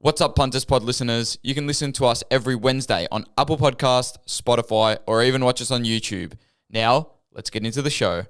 What's up, Punters Pod listeners? You can listen to us every Wednesday on Apple Podcast, Spotify, or even watch us on YouTube. Now, let's get into the show.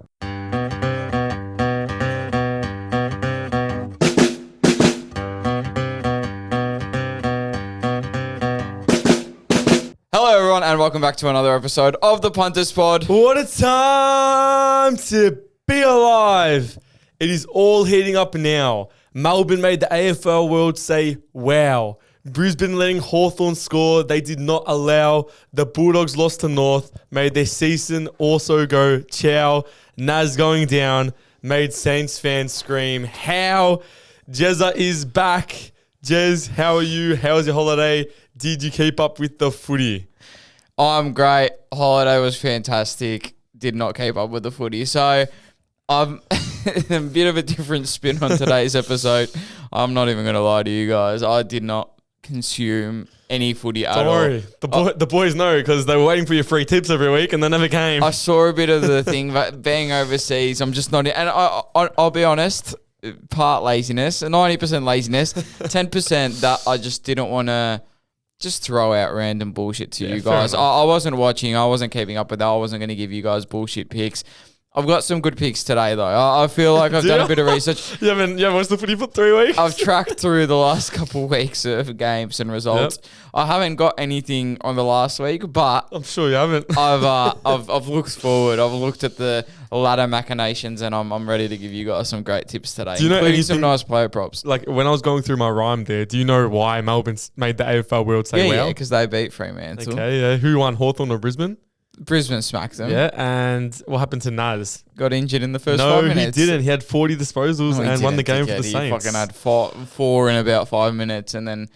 Hello, everyone, and welcome back to another episode of the Punters Pod. What a time to be alive. It is all heating up now. Melbourne made the AFL world say, wow. Brisbane letting Hawthorn score. They did not allow. The Bulldogs lost to North. Made their season also go ciao. Naz going down. Made Saints fans scream, how? Jezza is back. Jez, how are you? How was your holiday? Did you keep up with the footy? I'm great. Holiday was fantastic. Did not keep up with the footy. So, I'm a bit of a different spin on today's episode. I'm not even going to lie to you guys. I did not consume any footy at all. Don't worry. The boys know because they were waiting for your free tips every week and they never came. I saw a bit of the thing, but being overseas, I'm just not... And I'll be honest, part laziness, 90% laziness, 10% that I just didn't want to just throw out random bullshit to you guys. I wasn't watching. I wasn't keeping up with that. I wasn't going to give you guys bullshit picks. I've got some good picks today, though. I feel like I've done a bit of research. You haven't watched the footy for 3 weeks? I've tracked through the last couple of weeks of games and results. Yep. I haven't got anything on the last week, but I'm sure you haven't. I've looked forward. I've looked at the ladder machinations, and I'm ready to give you guys some great tips today, including some nice player props. Like when I was going through my rhyme there, do you know why Melbourne's made the AFL world say wow? Yeah, because they beat Fremantle. Okay, yeah. Who won, Hawthorn or Brisbane? Brisbane smacked them. Yeah, and what happened to Naz? Got injured in the first 5 minutes. No, he didn't. He had 40 disposals and won the game for the Saints. He fucking had four in about 5 minutes and then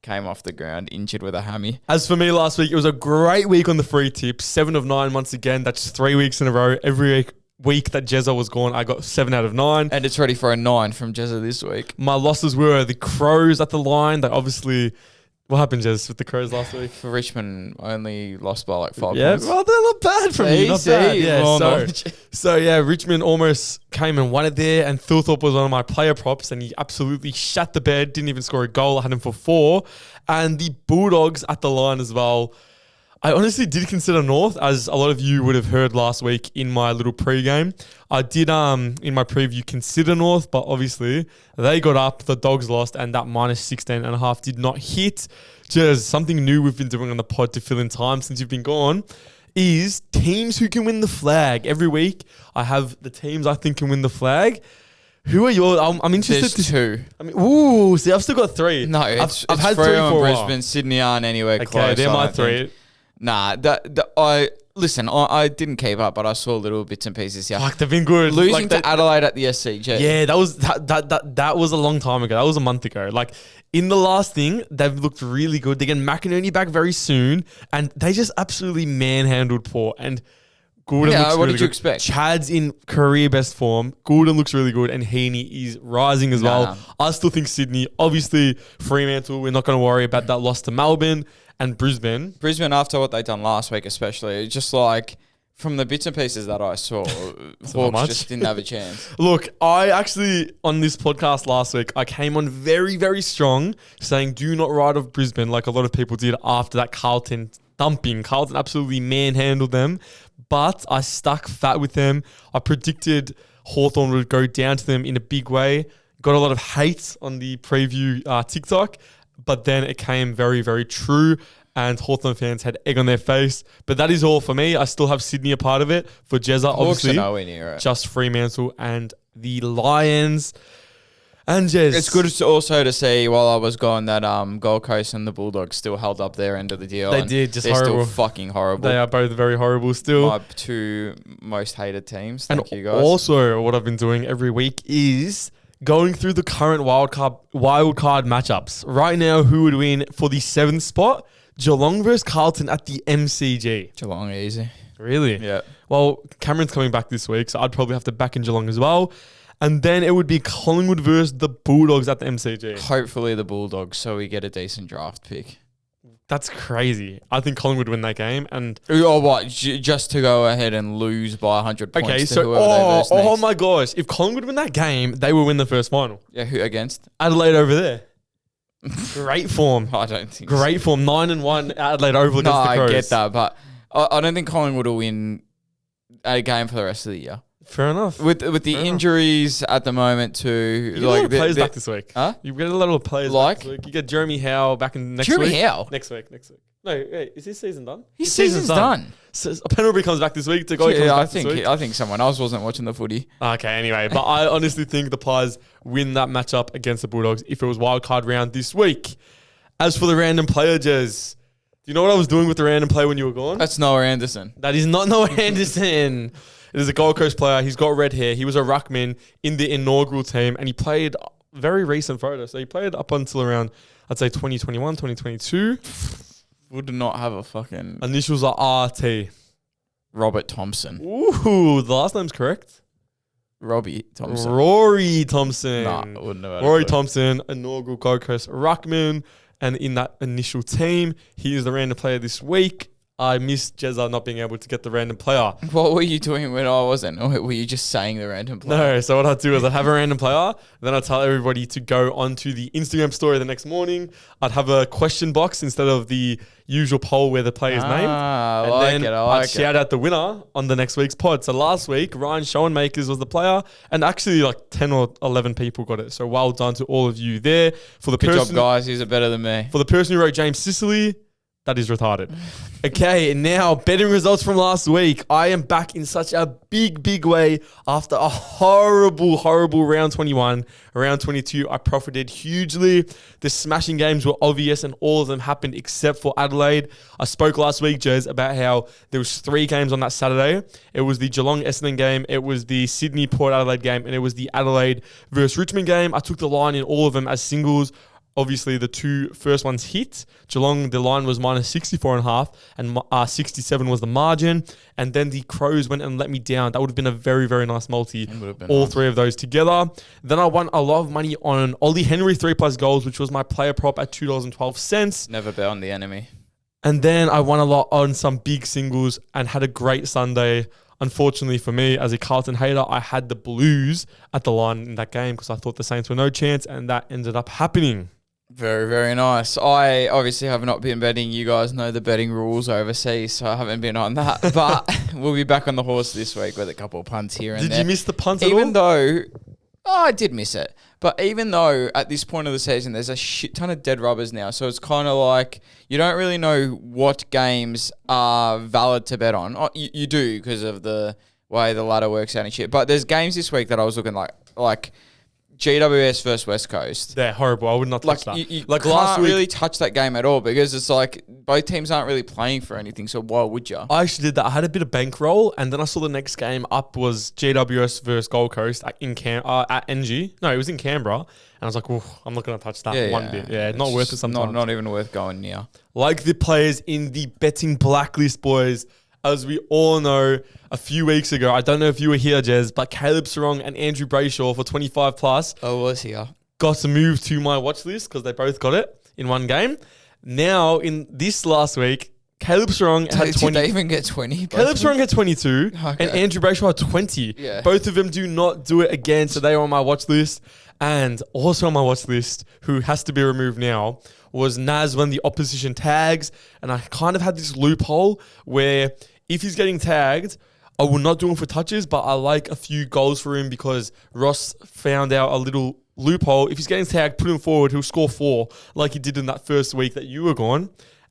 came off the ground injured with a hammy. As for me last week, it was a great week on the free tips. 7 of 9 once again. That's 3 weeks in a row. Every week that Jezza was gone, I got 7 out of 9. And it's ready for a 9 from Jezza this week. My losses were the Crows at the line. They obviously... What happened, Jez, with the Crows last week? For Richmond, only lost by like 5 points. Yeah, well, they're not bad from you. Not bad. Yeah, so, Richmond almost came and won it there, and Thilthorpe was one of my player props, and he absolutely shat the bed, didn't even score a goal. I had him for 4. And the Bulldogs at the line as well. I honestly did consider North, as a lot of you would have heard last week in my little pre-game. I did, in my preview, consider North, but obviously they got up, the Dogs lost, and that minus 16.5 did not hit. Just something new we've been doing on the pod to fill in time since you've been gone is teams who can win the flag. Every week, I have the teams I think can win the flag. Who are yours? I'm interested. There's 2. I mean, see, I've still got 3. No, I've had 3 on Brisbane. Sydney aren't anywhere close. Okay, they're my 3. Nah, I didn't keep up, but I saw little bits and pieces here. Fuck, they've been good. Losing to Adelaide at the SCG. Yeah, that was a long time ago. That was a month ago. Like in the last thing, they've looked really good. They're getting McInerney back very soon, and they just absolutely manhandled Port. And Gordon looks really good. What did you expect? Chad's in career best form. Gordon looks really good, and Heaney is rising as well. I still think Sydney, obviously Fremantle. We're not going to worry about that loss to Melbourne. And Brisbane, after what they done last week especially, just like from the bits and pieces that I saw, Hawks just didn't have a chance. Look, I actually, on this podcast last week, I came on very, very strong saying do not ride off Brisbane like a lot of people did after that Carlton thumping. Carlton absolutely manhandled them, but I stuck fat with them. I predicted Hawthorn would go down to them in a big way. Got a lot of hate on the preview TikTok. But then it came very, very true, and Hawthorn fans had egg on their face. But that is all for me. I still have Sydney a part of it. For Jezza, obviously, nowhere near it. Just Fremantle and the Lions. And Jez. It's good also to see while I was gone that Gold Coast and the Bulldogs still held up their end of the deal. They did, just they're horrible. Still fucking horrible. They are both very horrible still. My 2 most hated teams. Thank you guys. Also, what I've been doing every week is going through the current wildcard matchups. Right now, who would win for the 7th spot? Geelong versus Carlton at the MCG. Geelong, easy. Really? Yeah. Well, Cameron's coming back this week, so I'd probably have to back in Geelong as well. And then it would be Collingwood versus the Bulldogs at the MCG. Hopefully the Bulldogs, so we get a decent draft pick. That's crazy. I think Collingwood win that game. And or what? Just to go ahead and lose by 100 points. Okay, so oh my gosh, if Collingwood win that game, they will win the first final. Yeah, who against? Adelaide over there. Great form. I don't think Great form. 9-1 Adelaide Oval No, against the Crows. I get that, but I don't think Collingwood will win a game for the rest of the year. Fair enough. With the injuries at the moment too. You get a lot of players back this week. Huh? You get a lot of players back this week. You get Jeremy Howe back in next week. Jeremy Howe? Next week. No, wait, is his season done? His season's done. So Penalty comes back this week. I think someone else wasn't watching the footy. Okay, anyway. But I honestly think the Pies win that matchup against the Bulldogs if it was wildcard round this week. As for the random player, Jez, do you know what I was doing with the random player when you were gone? That's Noah Anderson. That is not Noah Anderson. It is a Gold Coast player. He's got red hair. He was a ruckman in the inaugural team, and he played very recent photo. So he played up until around, I'd say, 2021, 2022. Would not have a fucking... Initials are RT. Robert Thompson. Ooh, the last name's correct. Robbie Thompson. Rory Thompson. Nah, I wouldn't know. Rory Thompson, inaugural Gold Coast ruckman. And in that initial team, he is the random player this week. I missed Jezza not being able to get the random player. What were you doing when I wasn't? Or were you just saying the random player? No, so what I'd do is I'd have a random player, then I'd tell everybody to go onto the Instagram story the next morning. I'd have a question box instead of the usual poll where the player's name. And then I'd shout out the winner on the next week's pod. So last week, Ryan Schoenmakers was the player, and actually like 10 or 11 people got it. So well done to all of you there. Good job, guys. He's better than me. For the person who wrote James Sicily, that is retarded. Okay, now betting results from last week. I am back in such a big way after a horrible round 21. Round 22, I profited hugely. The smashing games were obvious and all of them happened except for Adelaide. I spoke last week, Jez, about how there was 3 games on that Saturday. It was the Geelong Essendon game, it was the Sydney Port Adelaide game, and it was the Adelaide versus Richmond game. I took the line in all of them as singles. Obviously, the 2 first ones hit. Geelong, the line was minus 64.5 and 67 was the margin. And then the Crows went and let me down. That would have been a very nice multi. All nice. 3 of those together. Then I won a lot of money on Ollie Henry 3+ goals, which was my player prop at $2.12. Never bet on the enemy. And then I won a lot on some big singles and had a great Sunday. Unfortunately for me, as a Carlton hater, I had the Blues at the line in that game because I thought the Saints were no chance, and that ended up happening. Very nice. I obviously have not been betting. You guys know the betting rules overseas, so I haven't been on that. But we'll be back on the horse this week with a couple of punts here and there. Did you miss the punt at all? Even though... I did miss it. But even though at this point of the season, there's a shit ton of dead rubbers now. So it's kind of like you don't really know what games are valid to bet on. Oh, you do because of the way the ladder works out and shit. But there's games this week that I was looking like GWS versus West Coast. They're horrible. I would not touch that. You like can't really touch that game at all because it's like both teams aren't really playing for anything. So why would you? I actually did that. I had a bit of bankroll, and then I saw the next game up was GWS versus Gold Coast at NG. No, it was in Canberra, and I was like, I'm not going to touch that one bit. Yeah, not worth it sometimes. Not even worth going near. Like the players in the betting blacklist, boys. As we all know, a few weeks ago, I don't know if you were here, Jez, but Caleb Sarong and Andrew Brayshaw for 25+. I was here. Got to move to my watch list because they both got it in one game. Now, in this last week, Caleb Sarong had 20. Did they even get 20? Caleb Sarong had 22 and Andrew Brayshaw had 20. Yeah. Both of them do not do it again, so they are on my watch list. And also on my watch list, who has to be removed now, was Naz when the opposition tags. And I kind of had this loophole where if he's getting tagged, I will not do him for touches, but I like a few goals for him because Ross found out a little loophole. If he's getting tagged, put him forward, he'll score 4 like he did in that first week that you were gone.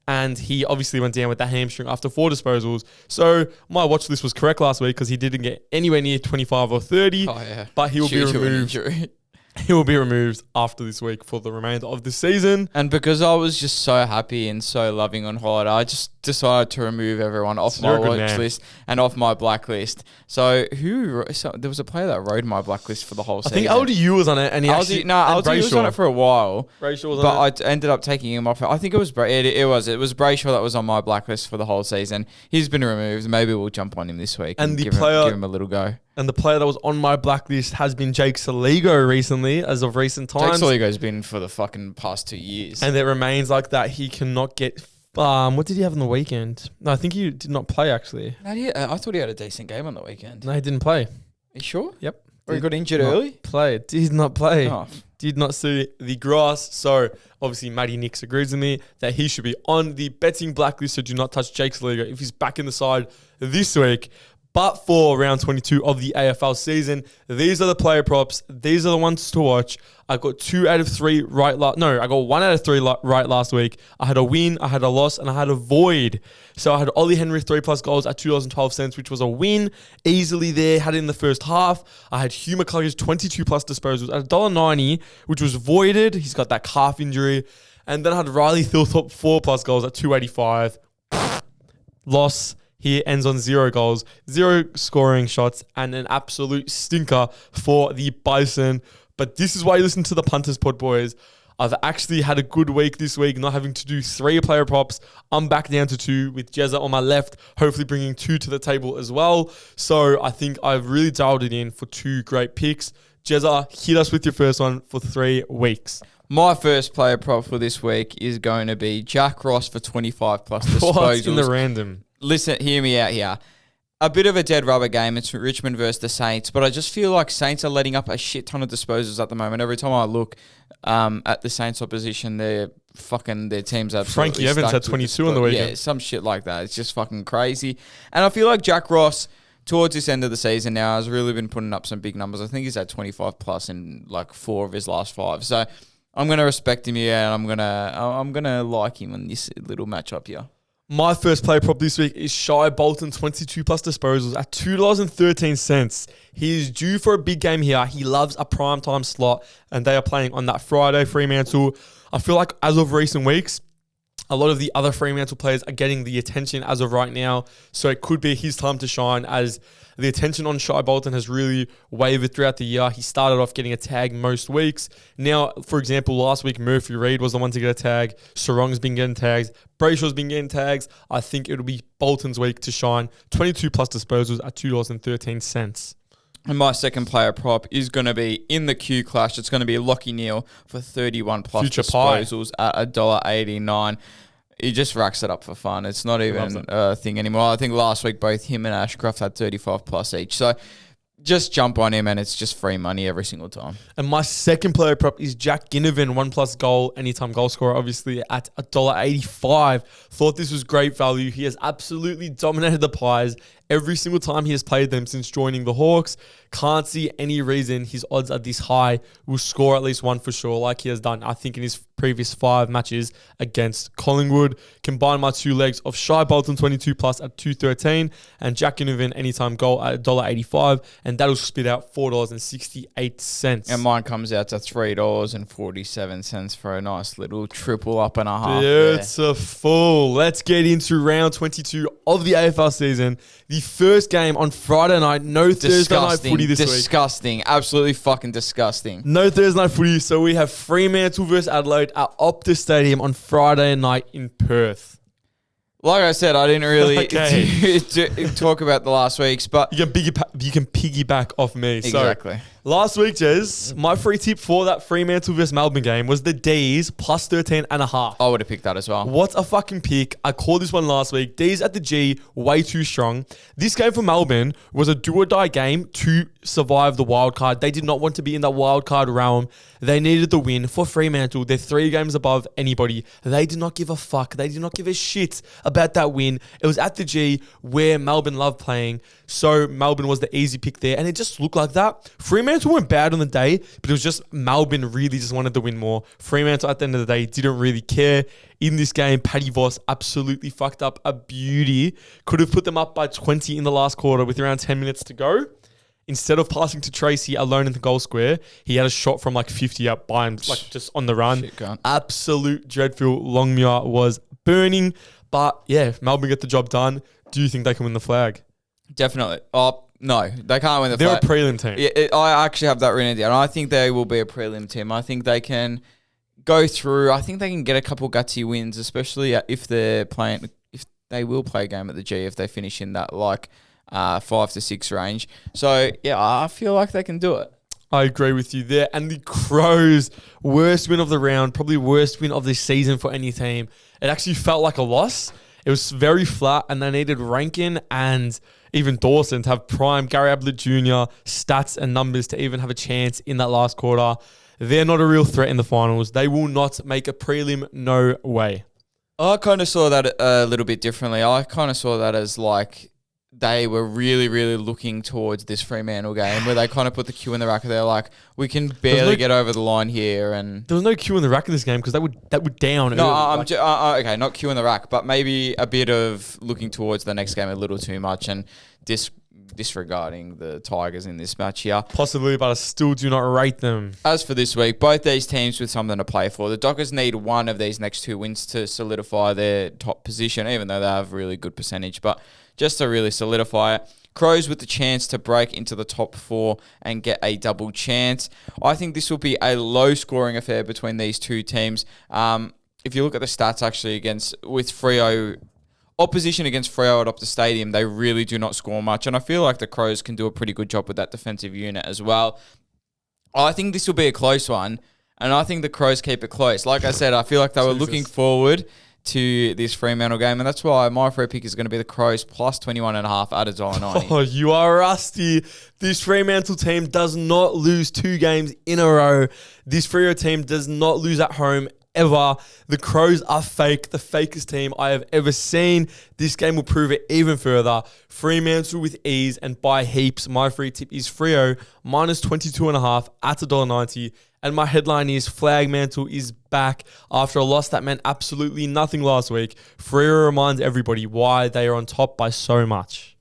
And he obviously went down with that hamstring after 4 disposals. So my watch list was correct last week because he didn't get anywhere near 25 or 30. Oh, yeah. But he will be removed. He will be removed after this week for the remainder of the season. And because I was just so happy and so loving on holiday, I just decided to remove everyone off my watch list and off my blacklist. So there was a player that rode my blacklist for the whole season. I think LDU was on it, and LDU was on it for a while. Brayshaw was on it. I ended up taking him off. I think it was Brayshaw that was on my blacklist for the whole season. He's been removed. Maybe we'll jump on him this week and give him a little go. And the player that was on my blacklist has been Jake Saligo recently, as of recent times. Jake Saligo's been for the fucking past 2 years. And it remains like that. He cannot get... what did he have on the weekend? No, I think he did not play, actually. I thought he had a decent game on the weekend. No, he didn't play. Are you sure? Yep. Or he got injured early? He did not play. Oh. did not see the grass. So obviously Matty Nix agrees with me that he should be on the betting blacklist. So do not touch Jake's Liga if he's back in the side this week. But for round 22 of the AFL season, these are the player props. These are the ones to watch. I got 2 out of 3 right. I got 1 out of 3 right last week. I had a win, I had a loss, and I had a void. So I had Ollie Henry 3+ goals at $2.12, which was a win easily there. Had it in the first half. I had Hugh McCluggers 22+ disposals at $1.90, which was voided. He's got that calf injury. And then I had Riley Thilthorpe 4+ goals at $2.85. Loss. He ends on 0 goals, 0 scoring shots, and an absolute stinker for the Bison. But this is why you listen to the Punters Pod, boys. I've actually had a good week this week, not having to do 3 player props. I'm back down to 2 with Jezza on my left, hopefully bringing 2 to the table as well. So I think I've really dialed it in for 2 great picks. Jezza, hit us with your first one for 3 weeks. My first player prop for this week is going to be Jack Ross for 25+ disposals. What's in the random? Listen, hear me out here. A bit of a dead rubber game. It's Richmond versus the Saints, but I just feel like Saints are letting up a shit ton of disposals at the moment. Every time I look at the Saints opposition, their team's absolutely Frankie Evans had 22 on the weekend. Yeah, some shit like that. It's just fucking crazy. And I feel like Jack Ross, towards this end of the season now, has really been putting up some big numbers. I think he's at 25+ in like 4 of his last 5. So I'm gonna respect him here, and I'm gonna like him in this little matchup here. My first play prop this week is Shai Bolton, 22+ disposals at $2.13. He is due for a big game here. He loves a primetime slot, and they are playing on that Friday, Fremantle. I feel like as of recent weeks, a lot of the other Fremantle players are getting the attention as of right now. So it could be his time to shine, as the attention on Shai Bolton has really wavered throughout the year. He started off getting a tag most weeks. Now, for example, last week, Murphy Reid was the one to get a tag. Sarong's been getting tags. Brayshaw's been getting tags. I think it'll be Bolton's week to shine. 22+ disposals at $2.13. And my second player prop is going to be in the Q clash. It's going to be Lockie Neal for 31+ Future disposals at $1.89. He just racks it up for fun. It's not even a thing anymore. I think last week both him and Ashcroft had 35+ each. So just jump on him, and it's just free money every single time. And my second player prop is Jack Ginnivan, 1+ goal, anytime goal scorer, obviously at $1.85. Thought this was great value. He has absolutely dominated the Pies every single time he has played them since joining the Hawks. Can't see any reason his odds are this high. Will score at least 1 for sure, like he has done, I think, in his previous 5 matches against Collingwood. Combine my 2 legs of Shai Bolton 22+ at $2.13 and Jack Ginnivan anytime goal at $1.85, and that'll spit out $4.68. And mine comes out to $3.47 for a nice little triple up and a half. Beautiful. Let's get into round 22 of the AFL season. The first game on Friday night. No Thursday night footy this week. Disgusting. Absolutely fucking disgusting. No Thursday night footy. So we have Fremantle versus Adelaide at Optus Stadium on Friday night in Perth. Like I said, I didn't really talk about the last weeks, but you can piggyback off me. Exactly. So, last week, Jez, my free tip for that Fremantle versus Melbourne game was the D's plus 13.5. I would have picked that as well. What a fucking pick. I called this one last week. D's at the G, way too strong. This game for Melbourne was a do-or-die game to survive the wildcard. They did not want to be in that wildcard realm. They needed the win. For Fremantle, they're 3 games above anybody. They did not give a fuck. They did not give a shit about that win. It was at the G, where Melbourne love playing. So Melbourne was the easy pick there, and it just looked like that. Fremantle weren't bad on the day, but it was just Melbourne really just wanted to win more. Fremantle at the end of the day didn't really care. In this game, Paddy Voss absolutely fucked up a beauty. Could have put them up by 20 in the last quarter with around 10 minutes to go. Instead of passing to Tracy alone in the goal square, he had a shot from like 50 up by him, like just on the run. Absolute dreadful. Longmuir was burning. But yeah, Melbourne get the job done. Do you think they can win the flag? Definitely. Oh, no, they can't win the flag. They're a prelim team. Yeah, I actually have that written down. I think they will be a prelim team. I think they can go through. I think they can get a couple gutsy wins, especially if they will play a game at the G if they finish in that 5 to 6 range. So yeah, I feel like they can do it. I agree with you there. And the Crows, worst win of the round, probably worst win of the season for any team. It actually felt like a loss. It was very flat, and they needed Rankin and even Dawson to have prime Gary Ablett Jr. stats and numbers to even have a chance in that last quarter. They're not a real threat in the finals. They will not make a prelim. No way. I kind of saw that a little bit differently. I kind of saw that as like they were really, really looking towards this Fremantle game where they kind of put the Q in the rack. They're like, we can barely get over the line here. And there was no Q in the rack in this game because that would down. No, okay, not Q in the rack, but maybe a bit of looking towards the next game a little too much and disregarding the Tigers in this match here. Possibly, but I still do not rate them. As for this week, both these teams with something to play for. The Dockers need one of these next 2 wins to solidify their top position, even though they have really good percentage. But just to really solidify it. Crows with the chance to break into the top 4 and get a double chance. I think this will be a low-scoring affair between these two teams. If you look at the stats actually with Freo, opposition against Freo at Optus Stadium, they really do not score much. And I feel like the Crows can do a pretty good job with that defensive unit as well. I think this will be a close one, and I think the Crows keep it close. Like I said, I feel like they were looking forward to this Fremantle game, and that's why my free pick is going to be the Crows plus 21.5 at $1.90. Oh, you are rusty. This Fremantle team does not lose 2 games in a row. This Freo team does not lose at home ever. The Crows are fake, the fakest team I have ever seen. This game will prove it even further. Fremantle with ease and by heaps. My free tip is Freo minus 22.5 at $1.90. And my headline is Flagmantle is back after a loss that meant absolutely nothing last week. Freo reminds everybody why they are on top by so much.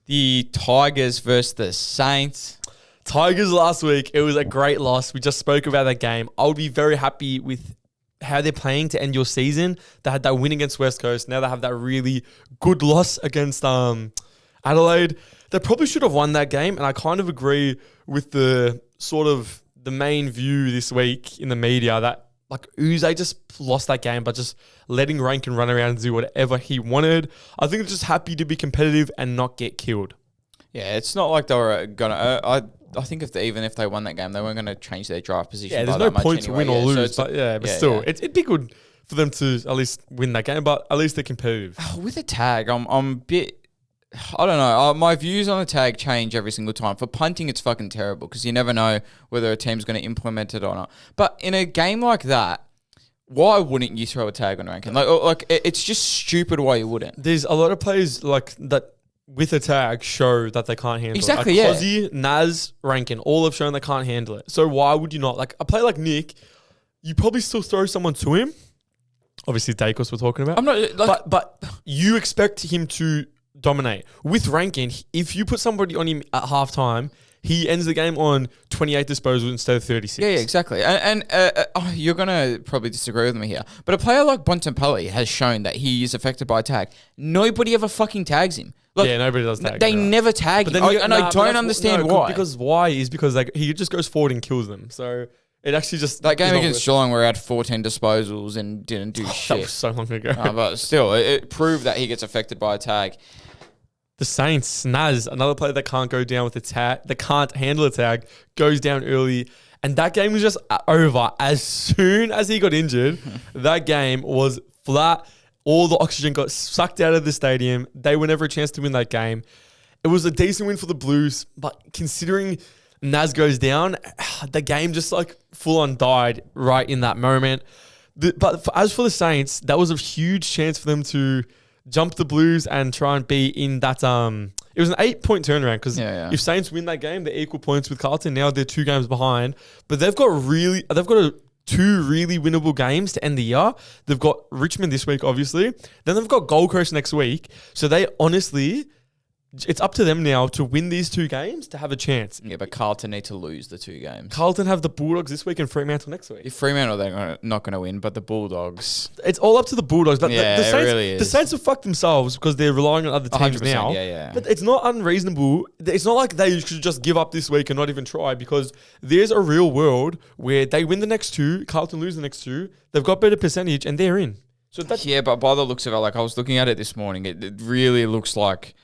The Tigers versus the Saints. Tigers last week, it was a great loss. We just spoke about that game. I would be very happy with how they're playing to end your season. They had that win against West Coast. Now they have that really good loss against Adelaide. They probably should have won that game, and I kind of agree with the main view this week in the media that like Uze just lost that game by just letting Rankin run around and do whatever he wanted. I think they're just happy to be competitive and not get killed. Yeah, it's not like they were gonna. I think if they won that game, they weren't going to change their draft position. Yeah, there's no point to win or lose, but still, it'd be good for them to at least win that game. But at least they're competitive. With a tag, I'm a bit. I don't know. My views on the tag change every single time. For punting, it's fucking terrible because you never know whether a team's going to implement it or not. But in a game like that, why wouldn't you throw a tag on Rankin? It's just stupid why you wouldn't. There's a lot of players like that with a tag show that they can't handle exactly, it. Like Cozzy, Naz, Rankin, all have shown they can't handle it. So why would you not? Like a player like Nick, you probably still throw someone to him. Obviously, Dacos we're talking about. I'm not, but you expect him to dominate. With Rankin, if you put somebody on him at halftime, he ends the game on 28 disposals instead of 36. Yeah, exactly. And you're going to probably disagree with me here, but a player like Bontempelli has shown that he is affected by a tag. Nobody ever fucking tags him. Nobody does tag him. They never tag him. I don't understand why. Because he just goes forward and kills them. So it actually just... That game against Geelong where he had 14 disposals and didn't do shit. That was so long ago. But still, it proved that he gets affected by a tag. The Saints, Naz, another player that can't go down with a tag, that can't handle a tag, goes down early. And that game was just over. As soon as he got injured, that game was flat. All the oxygen got sucked out of the stadium. They were never a chance to win that game. It was a decent win for the Blues, but considering Naz goes down, the game just like full on died right in that moment. As for the Saints, that was a huge chance for them to jump the Blues and try and be in that. It was an 8-point turnaround because if Saints win that game, they're equal points with Carlton. Now they're 2 games behind, but they've got 2 really winnable games to end the year. They've got Richmond this week, obviously. Then they've got Gold Coast next week. So they honestly, it's up to them now to win these 2 games to have a chance. Yeah, but Carlton need to lose the 2 games. Carlton have the Bulldogs this week and Fremantle next week. If Fremantle, they're not going to win, but the Bulldogs... It's all up to the Bulldogs. But yeah, the Saints, it really is. The Saints have fucked themselves because they're relying on other teams now. Yeah. But it's not unreasonable. It's not like they should just give up this week and not even try because there's a real world where they win the next 2, Carlton lose the next 2, they've got better percentage and they're in. So but by the looks of it, like I was looking at it this morning, it really looks like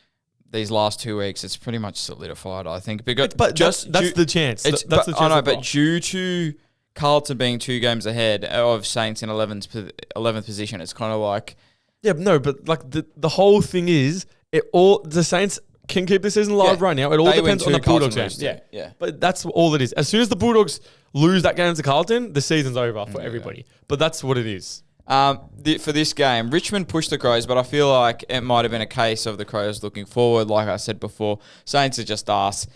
these last 2 weeks, it's pretty much solidified, I think. Because that's the chance. That's the chance. I know, but due to Carlton being 2 games ahead of Saints in 11th position, it's kind of like... Yeah, no, but like the whole thing is, the Saints can keep the season alive right now. It all depends on the Bulldogs game. Yeah. But that's all it is. As soon as the Bulldogs lose that game to Carlton, the season's over for everybody. But that's what it is. For this game, Richmond pushed the Crows, but I feel like it might have been a case of the Crows looking forward. Like I said before, Saints are just us.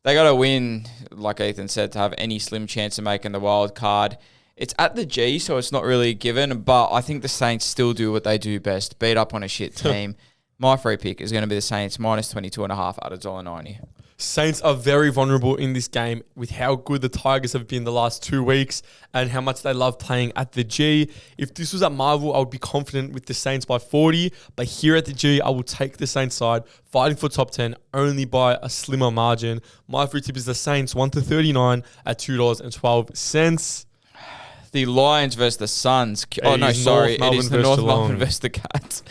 They got to win, like Ethan said, to have any slim chance of making the wild card. It's at the G, so it's not really given, but I think the Saints still do what they do best, beat up on a shit team. My free pick is going to be the Saints minus 22.5 at $1.90. Saints are very vulnerable in this game with how good the Tigers have been the last 2 weeks and how much they love playing at the G. If this was at Marvel, I would be confident with the Saints by 40. But here at the G, I will take the Saints side, fighting for top 10 only by a slimmer margin. My free tip is the Saints 1-39 at $2.12. The Lions versus the Suns. Oh, no, sorry. It is the North Melbourne versus the Cats.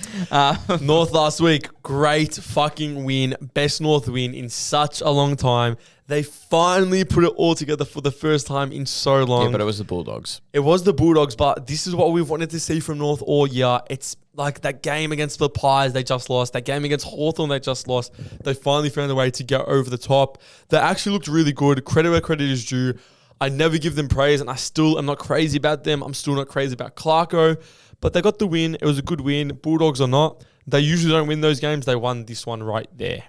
North last week, great fucking win. Best North win in such a long time. They finally put it all together for the first time in so long. Yeah, but it was the Bulldogs. It was the Bulldogs, but this is what we've wanted to see from North all year. It's like that game against the Pies they just lost. That game against Hawthorn they just lost. They finally found a way to get over the top. They actually looked really good. Credit where credit is due. I never give them praise, and I still am not crazy about them. I'm still not crazy about Clarko, but they got the win. It was a good win. Bulldogs or not, they usually don't win those games. They won this one right there.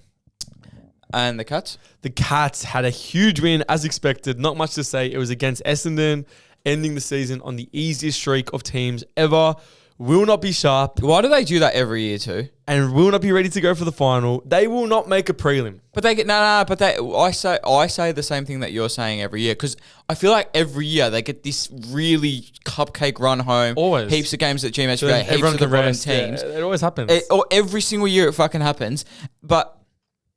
And the Cats? The Cats had a huge win, as expected. Not much to say. It was against Essendon, ending the season on the easiest streak of teams ever. Will not be sharp. Why do they do that every year too? And will not be ready to go for the final. They will not make a prelim. But they get I say the same thing that you're saying every year, because I feel like every year they get this really cupcake run home. Always. Heaps of games at GMHBA, heaps of the bottom teams. Yeah, it always happens. Or every single year it fucking happens. But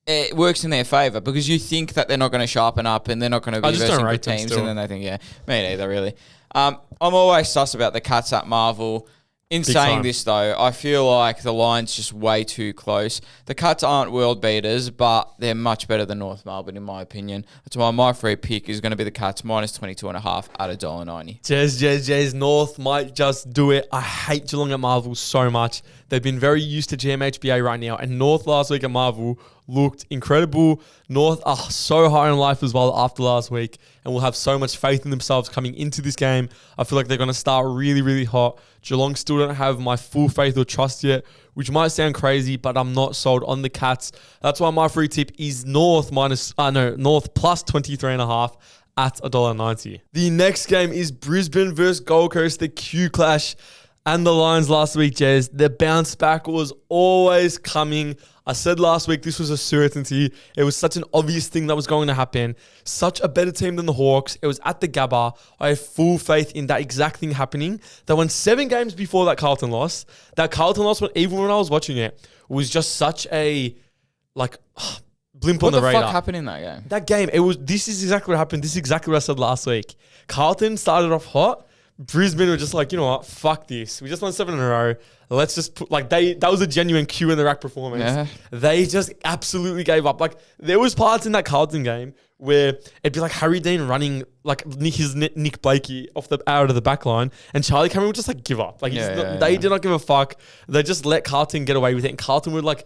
it works in their favour because you think that they're not going to sharpen up and they're not going to be versing good teams, and then they think, yeah, me neither really. I'm always sus about the Cats at Marvel. In saying this, though, I feel like the line's just way too close. The Cats aren't world beaters, but they're much better than North Melbourne, in my opinion. That's why my free pick is going to be the Cats minus 22.5 at $1.90. Jez. North might just do it. I hate Geelong at Marvel so much. They've been very used to GMHBA right now, and North last week at Marvel looked incredible. North are so high in life as well after last week and will have so much faith in themselves coming into this game. I feel like they're going to start really, really hot. Geelong still don't have my full faith or trust yet, which might sound crazy, but I'm not sold on the Cats. That's why my free tip is North plus 23.5 at $1.90. The next game is Brisbane versus Gold Coast, the Q Clash. And the Lions last week, Jez, the bounce back was always coming. I said last week this was a certainty. It was such an obvious thing that was going to happen. Such a better team than the Hawks. It was at the Gabba. I have full faith in that exact thing happening. They won 7 games before that Carlton loss. That Carlton loss, even when I was watching it, was just such a blimp on the radar. What the fuck happened in that game? That game, this is exactly what happened. This is exactly what I said last week. Carlton started off hot. Brisbane were just like, you know what, fuck this. We just won 7 in a row. Let's just put, that was a genuine Q in the rack performance. Yeah. They just absolutely gave up. There was parts in that Carlton game where it'd be like Harry Dean running his Nick Blakey out of the back line, and Charlie Cameron would just give up. They did not give a fuck. They just let Carlton get away with it, and Carlton were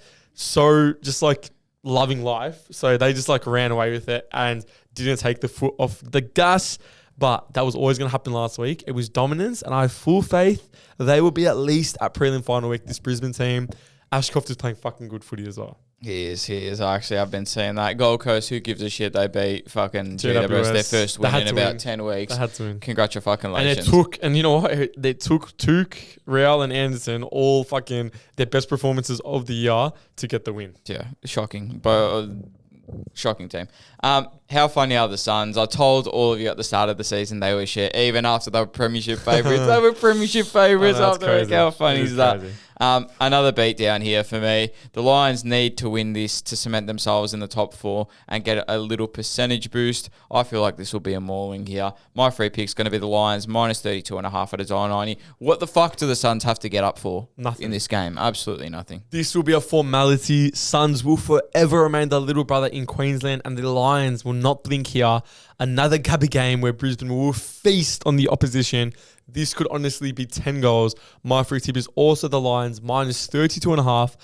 loving life. So they just ran away with it and didn't take the foot off the gas. But that was always going to happen last week. It was dominance, and I have full faith they will be at least at prelim final week, this Brisbane team. Ashcroft is playing fucking good footy as well. He is. Actually, I've been seeing that. Gold Coast, who gives a shit? They beat fucking GWS, their first win in about 10 weeks. They had to win. Congratulations. And you know what? They took Tuke, Real, and Anderson, all fucking their best performances of the year to get the win. Yeah, shocking. Shocking team. How funny are the Suns? I told all of you at the start of the season they were shit. Even after they were premiership favourites. They were premiership favourites after crazy. How funny is that? Another beatdown here for me. The Lions need to win this to cement themselves in the top 4 and get a little percentage boost. I feel like this will be a mauling here. My free pick's going to be the Lions minus 32.5 at $1.90. What the fuck do the Suns have to get up for in this game? Absolutely nothing. This will be a formality. Suns will forever remain the little brother in Queensland, and the Lions will not blink here. Another Gabba game where Brisbane will feast on the opposition. This could honestly be 10 goals. My free tip is also the Lions minus 32.5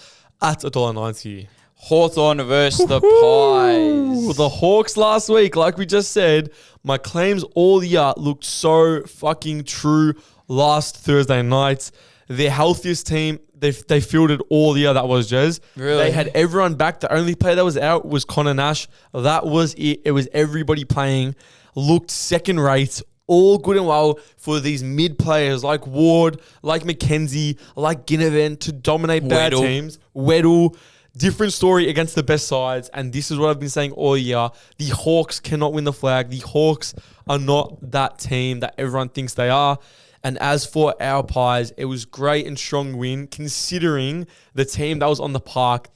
at $1.90. Hawthorn versus the Pies. The Hawks last week, like we just said, my claims all year looked so fucking true last Thursday night. Their healthiest team, they fielded all year, that was Jez. Really? They had everyone back. The only player that was out was Connor Nash. That was it. It was everybody playing. Looked second rate. All good and well for these mid players like Ward, like McKenzie, like Ginnivan to dominate bad teams. Weddle. Different story against the best sides, and this is what I've been saying all year. The Hawks cannot win the flag. The Hawks are not that team that everyone thinks they are. And as for our Pies, it was great and strong win considering the team that was on the park.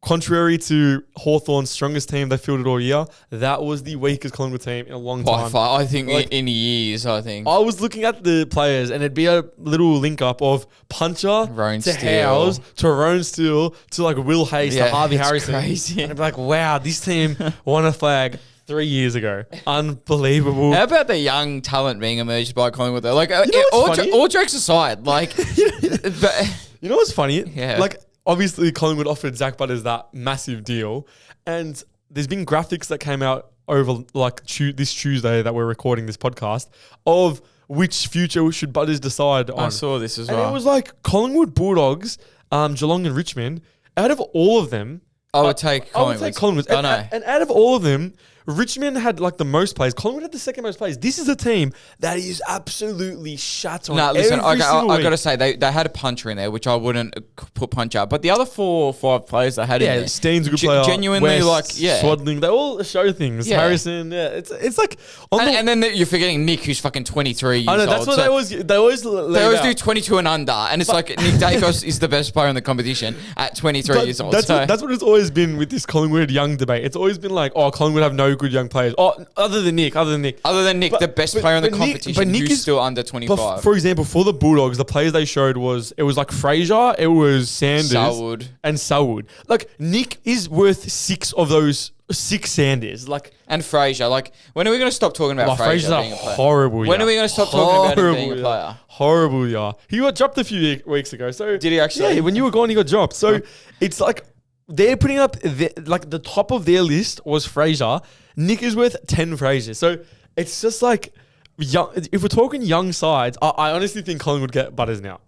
Contrary to Hawthorn's strongest team they fielded all year, that was the weakest Collingwood team in a long time. By far, I think in years, I think. I was looking at the players and it'd be a little link up of Puncher Roan to Steele. Howes to Roan Steele to like Will Hayes to Harvey it's Harrison. crazy. And I'd be like, wow, this team won a flag 3 years ago. Unbelievable. How about the young talent being emerged by Collingwood though? Like, funny? all jokes aside, like, but, You know what's funny? Yeah. Like, obviously, Collingwood offered Zach Butters that massive deal. And there's been graphics that came out over like this Tuesday that we're recording this podcast of which future should Butters decide on. I saw this as And well. it was like Collingwood, Bulldogs, Geelong and Richmond. Out of all of them, I would take Collingwood. I would take Collingwood. I know. And out of all of them, Richmond had like the most plays. Collingwood had the second most plays. This is a team that is absolutely shut on. No, listen, I I got to say, they had a puncher in there, which I wouldn't put punch up. But the other 4 or 5 players they had in there. Steen's a good player. Genuinely, West, Swadling, they all show things. Yeah. Harrison, it's like... And then you're forgetting Nick, who's fucking 23 years old. I know, that's what they always do 22 and under. And it's like Nick Dacos is the best player in the competition at 23 years old. That's what it's always been with this Collingwood young debate. It's always been like, oh, Collingwood have no good young players. Oh, other than Nick. The best player in the competition, but Nick who's is still under 25. For example, for the Bulldogs, the players they showed was like Fraser, it was Sanders, and Selwood. Like Nick is worth 6 of those 6 Sanders. Like and Fraser. Like when are we going to stop talking about Fraser being a player? Horrible. When are we going to stop talking about him being a player? Horrible, yeah. He got dropped a few weeks ago. So did he actually? Yeah, when you were gone, he got dropped. So it's like they're putting up the top of their list was Fraser. Nick is worth 10 Frasers. So it's just like young. If we're talking young sides, I honestly think Collingwood get Butters now.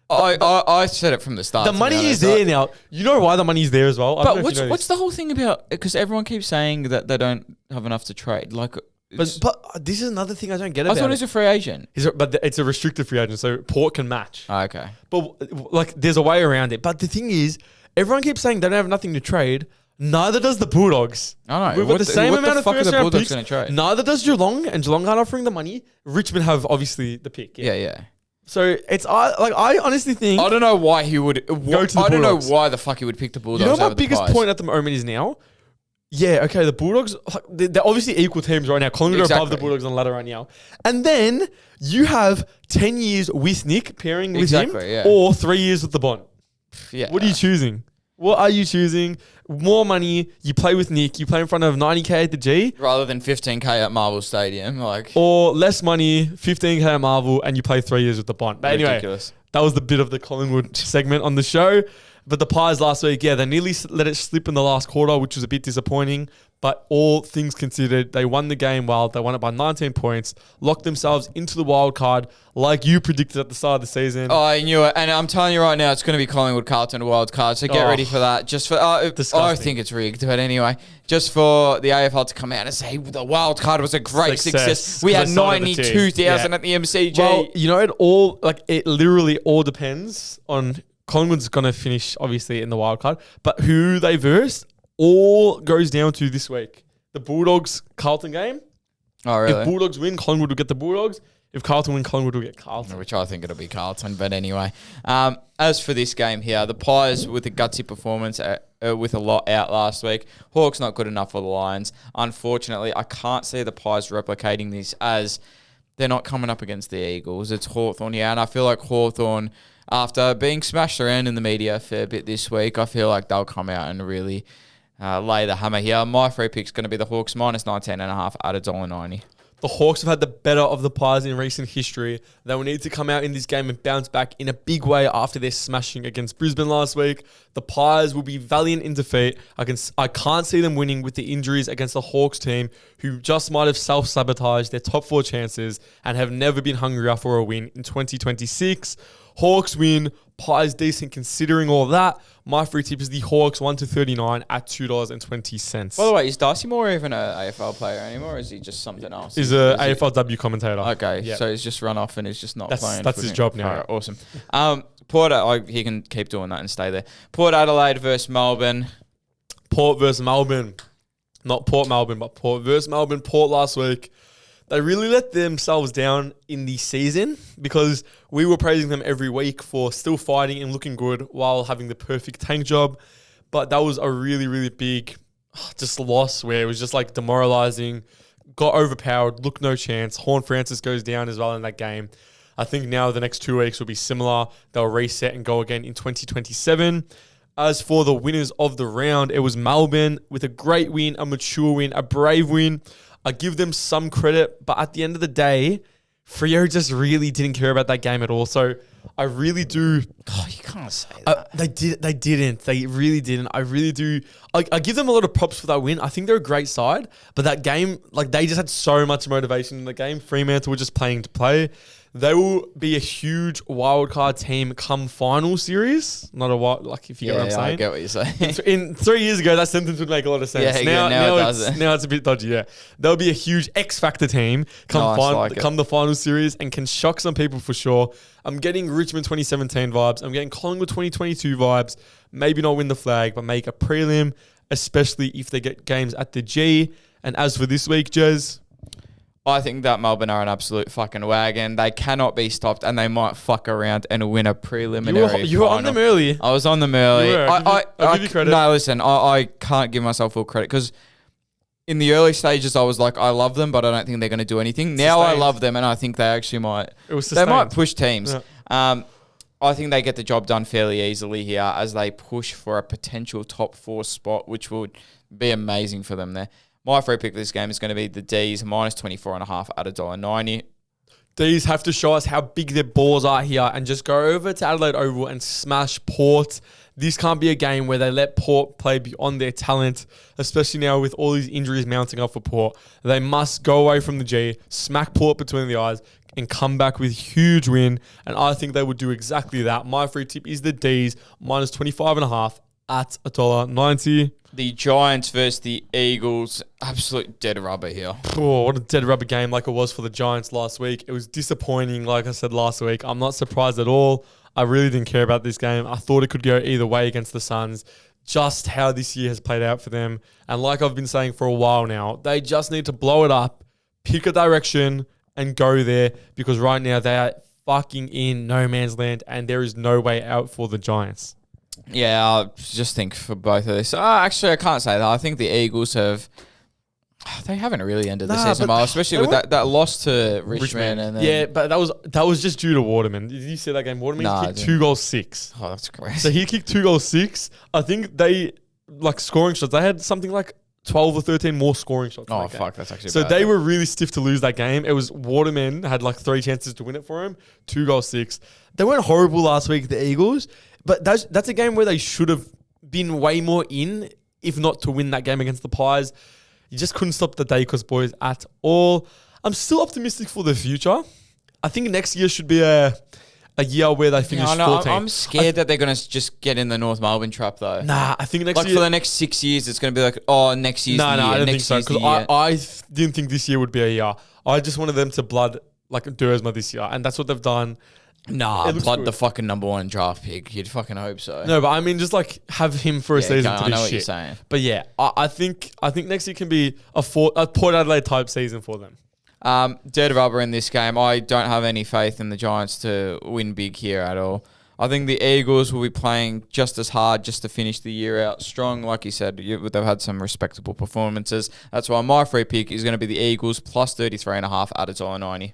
I said it from the start. The money is there now. You know why the money is there as well. But what's the whole thing about? Because everyone keeps saying that they don't have enough to trade. Like, but this is another thing I don't get about. I thought he was a free agent. But it's a restricted free agent, so Port can match. Oh, okay. But like, there's a way around it. But the thing is, everyone keeps saying they don't have nothing to trade. Neither does the Bulldogs. I know. We've got the same amount of first round picks. Trade? Neither does Geelong, and Geelong aren't offering the money. Richmond have obviously the pick. Yeah. So it's I honestly think I don't know why he would go to the Bulldogs. I don't know why the fuck he would pick the Bulldogs. You know what my biggest point at the moment is now? Yeah, okay, the Bulldogs, they're obviously equal teams right now. Collingwood are above the Bulldogs on the ladder right now. And then you have 10 years with Nick pairing with him, or 3 years with the Bond. Yeah. What are you choosing? What are you choosing? More money, you play with Nick, you play in front of 90k at the G. Rather than 15k at Marvel Stadium. Or less money, 15k at Marvel, and you play 3 years with the Bond. But anyway, that was the bit of the Collingwood segment on the show. But the Pies last week, they nearly let it slip in the last quarter, which was a bit disappointing. But all things considered, they won the game well. They won it by 19 points, locked themselves into the wild card like you predicted at the start of the season. Oh, I knew it. And I'm telling you right now, it's going to be Collingwood Carlton wild card. So get ready for that. Just for I think it's rigged. But anyway, just for the AFL to come out and say the wild card was a great success. We had 92,000 at the MCG. Well, you know, it literally all depends on Collingwood's going to finish, obviously, in the wild card. But who they verse all goes down to this week. The Bulldogs-Carlton game. Oh, really? If Bulldogs win, Collingwood will get the Bulldogs. If Carlton win, Collingwood will get Carlton. Which I think it'll be Carlton. But anyway, as for this game here, the Pies with a gutsy performance with a lot out last week. Hawks not good enough for the Lions. Unfortunately, I can't see the Pies replicating this as they're not coming up against the Eagles. It's Hawthorn, and I feel like Hawthorn, after being smashed around in the media a fair bit this week, I feel like they'll come out and really lay the hammer here. My free pick's going to be the Hawks minus 19.5 at $1.90. The Hawks have had the better of the Pies in recent history. They will need to come out in this game and bounce back in a big way after their smashing against Brisbane last week. The Pies will be valiant in defeat. I can't see them winning with the injuries against the Hawks team, who just might have self-sabotaged their top 4 chances and have never been hungrier for a win in 2026. Hawks win. Pies decent considering all that. My free tip is the Hawks 1-39 at $2.20. By the way, is Darcy Moore even an AFL player anymore, or is he just something else? He's an AFLW commentator. Okay, so he's just run off and he's just not playing. That's his job now. All right, awesome. He can keep doing that and stay there. Port Adelaide versus Melbourne. Port versus Melbourne. Not Port Melbourne, but Port versus Melbourne. Port last week. They really let themselves down in the season because we were praising them every week for still fighting and looking good while having the perfect tank job. But that was a really, really big just loss where it was just like demoralizing, got overpowered, looked no chance. Horn Francis goes down as well in that game. I think now the next 2 weeks will be similar. They'll reset and go again in 2027. As for the winners of the round, it was Melbourne with a great win, a mature win, a brave win. I give them some credit, but at the end of the day, Freo just really didn't care about that game at all. So I really do. Oh, you can't say that. They didn't. They really didn't. I really do. I give them a lot of props for that win. I think they're a great side, but that game, like they just had so much motivation in the game. Fremantle were just playing to play. They will be a huge wildcard team come final series. Not a wild, like if you get what I'm saying. I get what you're saying. In 3 years ago, that sentence would make a lot of sense. Yeah, now it's a bit dodgy. Yeah, they'll be a huge X Factor team come the final series and can shock some people for sure. I'm getting Richmond 2017 vibes. I'm getting Collingwood 2022 vibes. Maybe not win the flag, but make a prelim, especially if they get games at the G. And as for this week, Jez, I think that Melbourne are an absolute fucking wagon. They cannot be stopped, and they might fuck around and win a preliminary. You were on them early. I was on them early. I'll give you credit. No, listen, I can't give myself full credit because in the early stages, I was like, I love them, but I don't think they're going to do anything. Now I love them, and I think they actually might. They might push teams. Yeah. I think they get the job done fairly easily here as they push for a potential top 4 spot, which would be amazing for them there. My free pick for this game is going to be the D's minus 24.5 at $1.90. D's have to show us how big their balls are here and just go over to Adelaide Oval and smash Port. This can't be a game where they let Port play beyond their talent, especially now with all these injuries mounting up for Port. They must go away from the G, smack Port between the eyes, and come back with huge win. And I think they would do exactly that. My free tip is the D's minus 25.5 at $1.90. The Giants versus the Eagles. Absolute dead rubber here. Oh, what a dead rubber game like it was for the Giants last week. It was disappointing, like I said last week. I'm not surprised at all. I really didn't care about this game. I thought it could go either way against the Suns. Just how this year has played out for them. And like I've been saying for a while now, they just need to blow it up, pick a direction, and go there. Because right now they are fucking in no man's land and there is no way out for the Giants. Yeah, I just think for both of this. Actually, I can't say that. I think the Eagles have... They haven't really ended the season well, especially with that loss to Richmond. And then, yeah, but that was just due to Waterman. Did you see that game? Waterman kicked 2 goals 6. Oh, that's crazy. So he kicked 2 goals 6. I think they, like scoring shots, they had something like 12 or 13 more scoring shots. Oh, fuck, that's actually so bad. They were really stiff to lose that game. It was Waterman had like 3 chances to win it for him. 2 goals 6. They weren't horrible last week, the Eagles. But that's a game where they should have been way more in, if not to win that game against the Pies. You just couldn't stop the Dacos boys at all. I'm still optimistic for the future. I think next year should be a year where they finish 14th. I'm scared that they're going to just get in the North Melbourne trap, though. Nah, I think next year... for the next 6 years, it's going to be like, next year's the year. No, I don't think so. Because I didn't think this year would be a year. I just wanted them to blood like Dursma this year. And that's what they've done. Nah, blood the fucking number 1 draft pick. You'd fucking hope so. No, but I mean, just like have him for a season to I do know shit. What you're saying. But yeah, I think next year can be a Port Adelaide type season for them. Dead rubber in this game. I don't have any faith in the Giants to win big here at all. I think the Eagles will be playing just as hard just to finish the year out strong. Like you said, they've had some respectable performances. That's why my free pick is going to be the Eagles plus 33.5 at $1.90.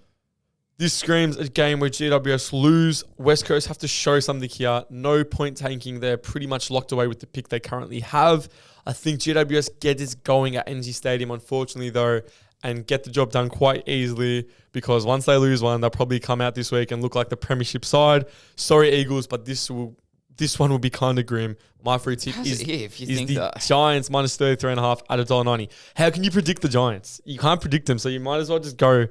This screams a game where GWS lose. West Coast have to show something here. No point tanking. They're pretty much locked away with the pick they currently have. I think GWS gets going at NG Stadium. Unfortunately, though, and get the job done quite easily, because once they lose one, they'll probably come out this week and look like the premiership side. Sorry, Eagles, but this one will be kind of grim. My free tip is the Giants minus 33.5 at $1.90. How can you predict the Giants? You can't predict them, so you might as well just go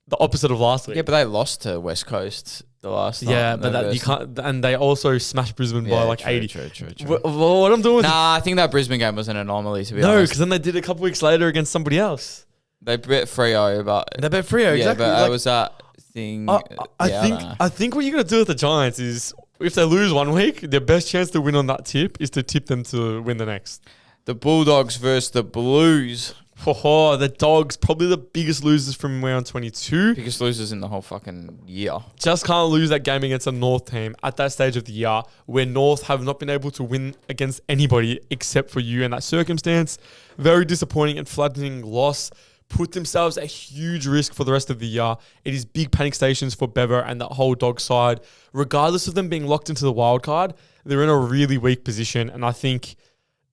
the opposite of last week. Yeah, but they lost to West Coast the last time. Yeah, but you can't. And they also smashed Brisbane by like 80. True. What I'm doing with I think that Brisbane game was an anomaly, to be honest. No, honest. because then they did it a couple weeks later against somebody else. They bet Freo, but... They bet Freo, exactly. Yeah, but it was that thing... I think what you got to do with the Giants is, if they lose one week, their best chance to win on that tip is to tip them to win the next. The Bulldogs versus the Blues. The Dogs, probably the biggest losers from round 22. Biggest losers in the whole fucking year. Just can't lose that game against a North team at that stage of the year, where North have not been able to win against anybody except for you in that circumstance. Very disappointing and flattening loss. Put themselves at huge risk for the rest of the year. It is big panic stations for Bever and that whole Dog side. Regardless of them being locked into the wild card, they're in a really weak position. And I think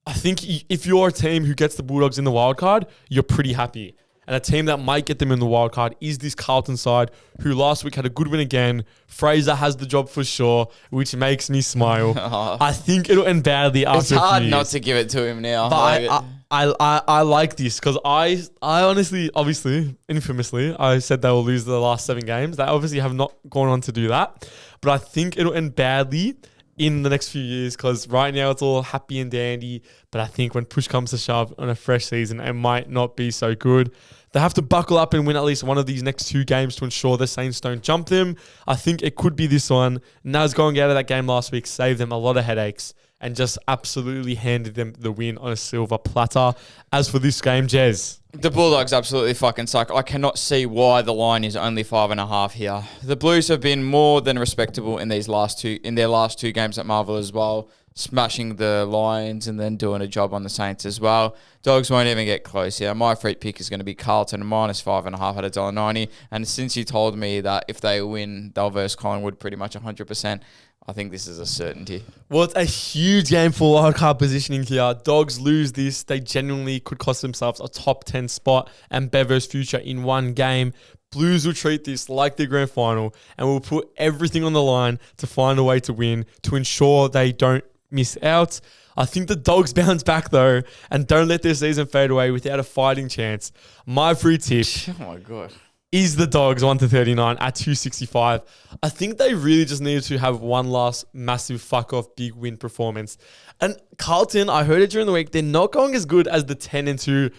if you're a team who gets the Bulldogs in the wild card, you're pretty happy. And a team that might get them in the wild card is this Carlton side, who last week had a good win again. Fraser has the job for sure, which makes me smile. I think it'll end badly after a few years. It's hard not to give it to him now. But I like this, because I honestly, obviously, infamously, I said they will lose the last 7 games. They obviously have not gone on to do that. But I think it'll end badly in the next few years, because right now it's all happy and dandy. But I think when push comes to shove on a fresh season, it might not be so good. They have to buckle up and win at least one of these next 2 games to ensure the Saints don't jump them. I think it could be this one. Naz going out of that game last week saved them a lot of headaches and just absolutely handed them the win on a silver platter. As for this game, Jez. The Bulldogs absolutely fucking suck. I cannot see why the line is only 5.5 here. The Blues have been more than respectable in their last two games at Marvel as well, smashing the Lions and then doing a job on the Saints as well. Dogs won't even get close here. My free pick is going to be Carlton minus 5.5 at $1.90. And since you told me that if they win, they'll verse Collingwood pretty much 100%, I think this is a certainty. Well, it's a huge game for wildcard positioning here. Dogs lose this, they genuinely could cost themselves a top 10 spot and Bever's future in one game. Blues will treat this like their grand final and will put everything on the line to find a way to win, to ensure they don't miss out. I think the Dogs bounce back though and don't let their season fade away without a fighting chance. My free tip. Oh my God. Is the Dogs 1-39 at 265. I think they really just needed to have one last massive fuck-off big win performance. And Carlton, I heard it during the week, they're not going as good as the 10-2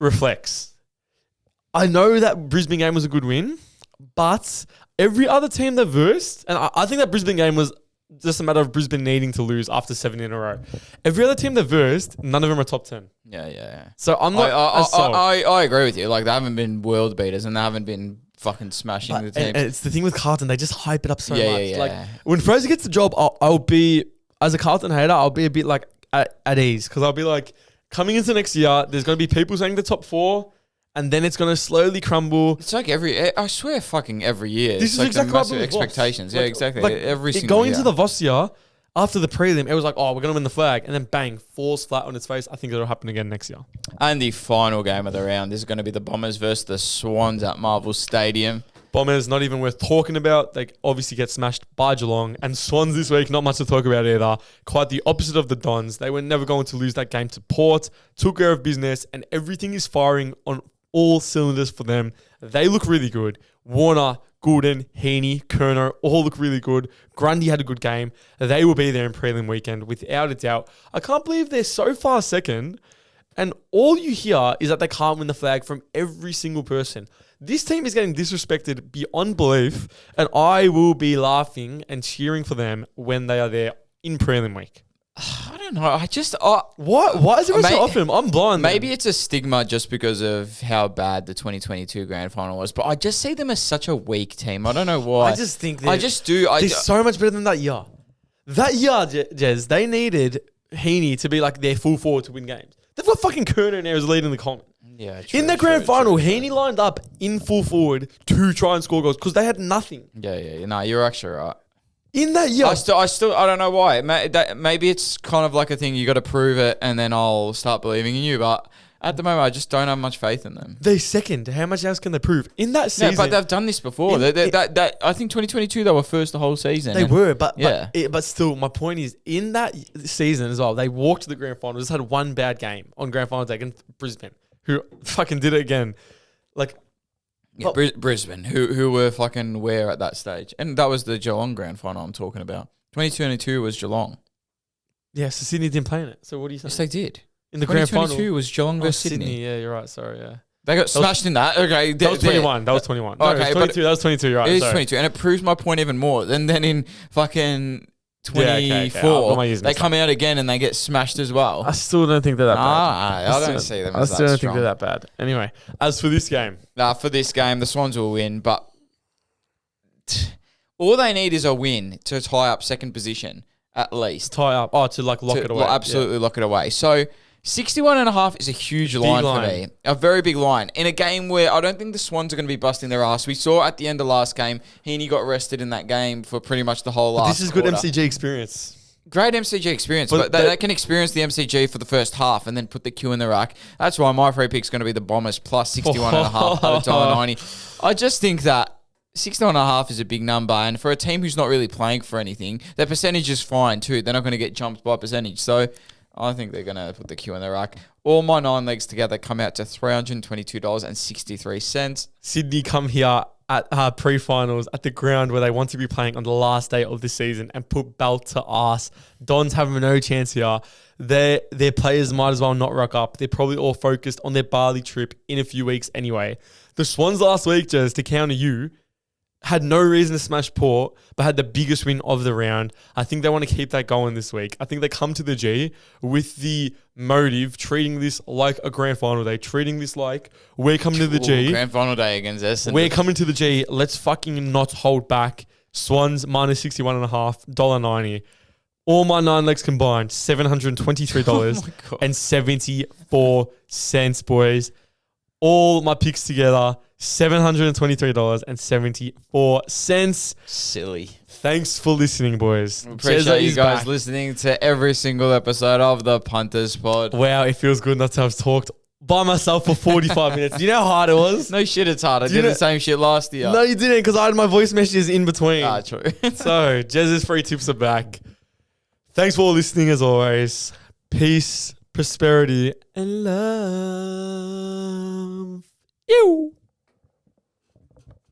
reflects. I know that Brisbane game was a good win, but every other team they've versed, and I think that Brisbane game was just a matter of Brisbane needing to lose after 7 in a row. Every other team they've versed, none of them are top 10. Yeah. So I'm not... I agree with you. Like, they haven't been world beaters and they haven't been fucking smashing the teams. And it's the thing with Carlton, they just hype it up so much. Yeah. Like, when Fraser gets the job, I'll be... As a Carlton hater, I'll be a bit like at ease, because I'll be like, coming into next year, there's going to be people saying the top 4, and then it's going to slowly crumble. It's like I swear fucking every year. This is like exactly massive expectations. Yeah, exactly. Like, every single going year. into the Voss year, after the prelim, it was like, oh, we're going to win the flag. And then bang, falls flat on its face. I think it'll happen again next year. And the final game of the round is going to be the Bombers versus the Swans at Marvel Stadium. Bombers, not even worth talking about. They obviously get smashed by Geelong. And Swans this week, not much to talk about either. Quite the opposite of the Dons. They were never going to lose that game to Port. Took care of business. And everything is firing on all cylinders for them. They look really good. Warner, Goulden, Heaney, Kerner all look really good. Grundy had a good game. They will be there in prelim weekend without a doubt. I can't believe they're so far second. And all you hear is that they can't win the flag from every single person. This team is getting disrespected beyond belief, and I will be laughing and cheering for them when they are there in prelim week. I don't know. I just... Why is everyone so off him? I'm blind. Maybe it's a stigma just because of how bad the 2022 grand final was, but I just see them as such a weak team. I don't know why. I just think I just do. They're so much better than that year. That year, Jez, they needed Heaney to be like their full forward to win games. They've got fucking Kerner now as leading the column. Yeah, true, in the grand final, Heaney lined up in full forward to try and score goals because they had nothing. Yeah. No, you're actually right. In that year, I don't know why. Maybe it's kind of like a thing. You got to prove it, and then I'll start believing in you. But At the moment, I just don't have much faith in them. They're second. How much else can they prove? In that season... Yeah, but they've done this before. I think 2022, they were first the whole season. They were, but still, my point is, in that season as well, they walked to the grand final, just had one bad game on grand final day against Brisbane, who fucking did it again. Like... Yeah, Brisbane, who were fucking where at that stage. And that was the Geelong grand final I'm talking about. 2022 was Geelong. Yeah, so Sydney didn't play in it. So what do you say? Yes, they did. In the grand final. 2022 was Geelong versus Sydney. Yeah, you're right. Sorry, yeah. They got smashed in that. Okay. That was 21. That was 21. No, okay, it was 22. That was 22. You're right. It is 22. And it proves my point even more. Then in fucking 24, they come out again and they get smashed as well. I still don't think they're that bad. I don't see them as that strong. I still don't think they're that bad. Anyway, as for this game. For this game, the Swans will win. But all they need is a win to tie up second position. At least. Tie up. Oh, to lock it away. Absolutely lock it away. So 61.5 is a huge line for me. A very big line. In a game where I don't think the Swans are going to be busting their ass. We saw at the end of last game, Heaney got rested in that game for pretty much the whole last This is quarter. Good MCG experience. Great MCG experience, but they can experience the MCG for the first half and then put the Q in the rack. That's why my free pick is going to be the Bombers plus 61.5 at $1.90. I just think that 61.5 is a big number, and for a team who's not really playing for anything, their percentage is fine too. They're not going to get jumped by percentage, so I think they're going to put the Q in the rack. All my 9 legs together come out to $322.63. Sydney come here at pre-finals at the ground where they want to be playing on the last day of the season and put belt to ass. Dons have no chance here. Their players might as well not rock up. They're probably all focused on their Bali trip in a few weeks anyway. The Swans last week, Jez, to counter you, had no reason to smash Port, but had the biggest win of the round. I think they want to keep that going this week. I think they come to the G with the motive, treating this like a grand final day, treating this like we're coming to the G. Grand final day against Essendon. We're coming to the G. Let's fucking not hold back. Swans minus 61.5, $1.90. All my 9 legs combined, $723.74, boys. All my picks together, $723.74. Silly. Thanks for listening, boys. Appreciate you guys listening to every single episode of the Punters Pod. Wow, it feels good not to have talked by myself for 45 minutes. Do you know how hard it was? No shit, it's hard. I did the same shit last year. No, you didn't, because I had my voice messages in between. True. So, Jezza's free tips are back. Thanks for listening as always. Peace, prosperity, and love. You.